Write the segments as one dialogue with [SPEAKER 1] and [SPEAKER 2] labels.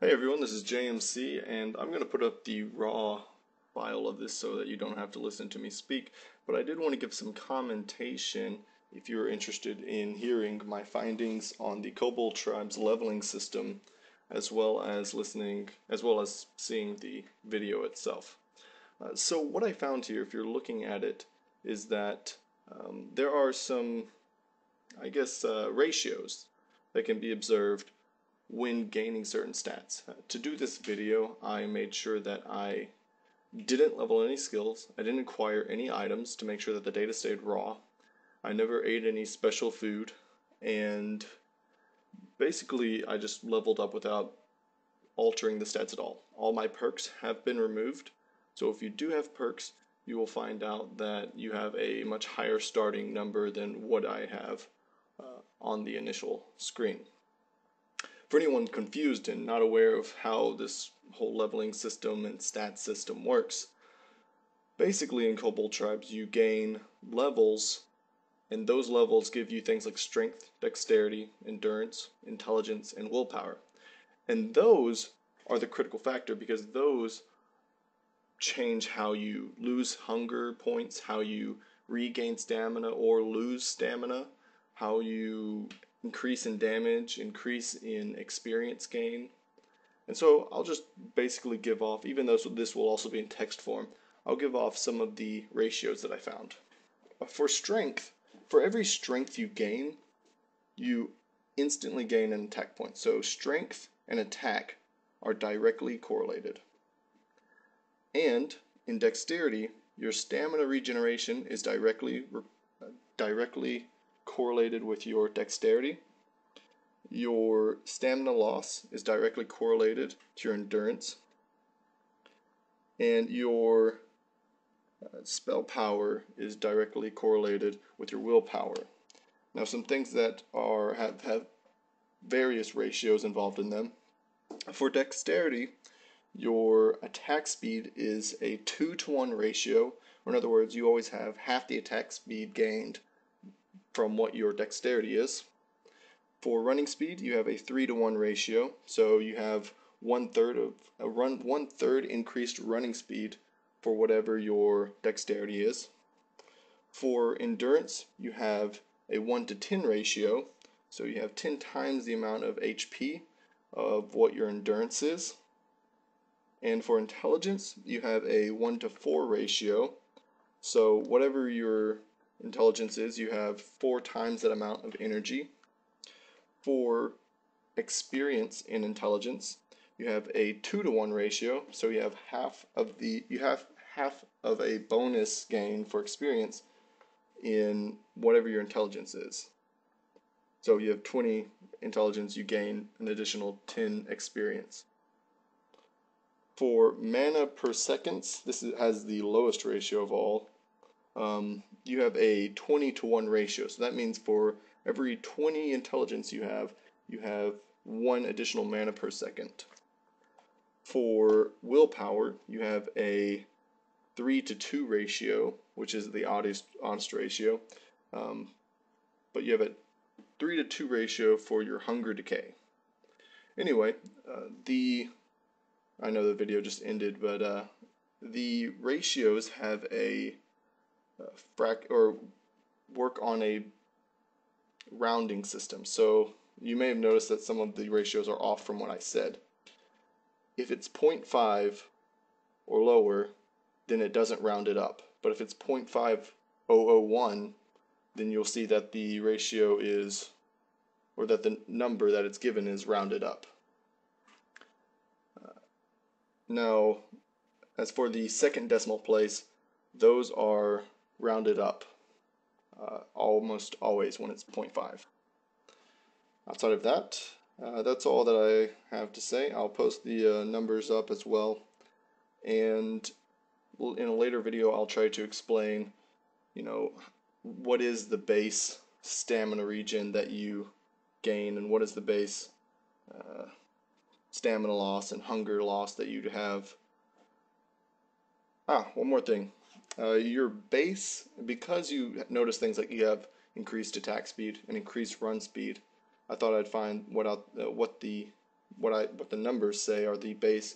[SPEAKER 1] Hey everyone, this is JMC, and I'm going to put up the raw file of this so that you don't have to listen to me speak, but I did want to give some commentation if you're interested in hearing my findings on the Kobold tribe's leveling system, as well as seeing the video itself. So what I found here, if you're looking at it, is that there are some, ratios that can be observed when gaining certain stats. To do this video, I made sure that I didn't level any skills, I didn't acquire any items to make sure that the data stayed raw, I never ate any special food, and basically I just leveled up without altering the stats at all. All my perks have been removed, so if you do have perks, you will find out that you have a much higher starting number than what I have on the initial screen. For anyone confused and not aware of how this whole leveling system and stat system works, basically in Kobold tribes you gain levels, and those levels give you things like strength, dexterity, endurance, intelligence, and willpower. And those are the critical factor because those change how you lose hunger points, how you regain stamina or lose stamina, how you increase in damage, increase in experience gain. And so I'll just basically give off, even though this will also be in text form, I'll give off some of the ratios that I found. For strength, for every strength you gain, you instantly gain an attack point. So strength and attack are directly correlated. And in dexterity, your stamina regeneration is directly correlated with your dexterity. Your stamina loss is directly correlated to your endurance, and your spell power is directly correlated with your willpower. Now, some things that have various ratios involved in them. For dexterity, your attack speed is a 2-to-1 ratio, or in other words, you always have half the attack speed gained from what your dexterity is. For running speed, you have a 3-to-1 ratio, so you have one third increased running speed for whatever your dexterity is. For endurance, you have a 1-to-10 ratio, so you have 10 times the amount of HP of what your endurance is. And for intelligence, you have a 1-to-4 ratio, so whatever your intelligence is, you have 4 times that amount of energy. For experience in intelligence, you have a 2-to-1 ratio, so you have half of a bonus gain for experience in whatever your intelligence is. So you have 20 intelligence, you gain an additional 10 experience. For mana per seconds, this has the lowest ratio of all. You have a 20-to-1 ratio, so that means for every 20 intelligence you have 1 additional mana per second. For willpower, you have a 3-to-2 ratio, which is the oddest ratio, but you have a 3-to-2 ratio for your hunger decay. Anyway, I know the video just ended, but the ratios have a work on a rounding system. So you may have noticed that some of the ratios are off from what I said. If it's 0.5 or lower, then it doesn't round it up. But if it's 0.5001, then you'll see that the ratio is, or that the number that it's given is rounded up. Now, as for the second decimal place, those are rounded up almost always when it's 0.5. Outside of that, that's all that I have to say. I'll post the numbers up as well, and in a later video I'll try to explain, what is the base stamina regen that you gain, and what is the base stamina loss and hunger loss that you have. One more thing. Your base, because you notice things like you have increased attack speed and increased run speed, I thought I'd find what the what the numbers say are the base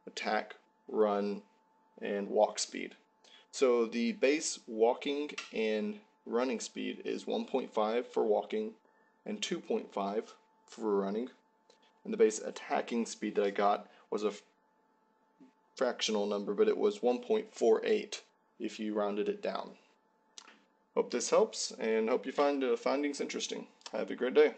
[SPEAKER 1] attack, run, and walk speed. So the base walking and running speed is 1.5 for walking and 2.5 for running. And the base attacking speed that I got was a fractional number, but it was 1.48 if you rounded it down. Hope this helps, and hope you find the findings interesting. Have a great day.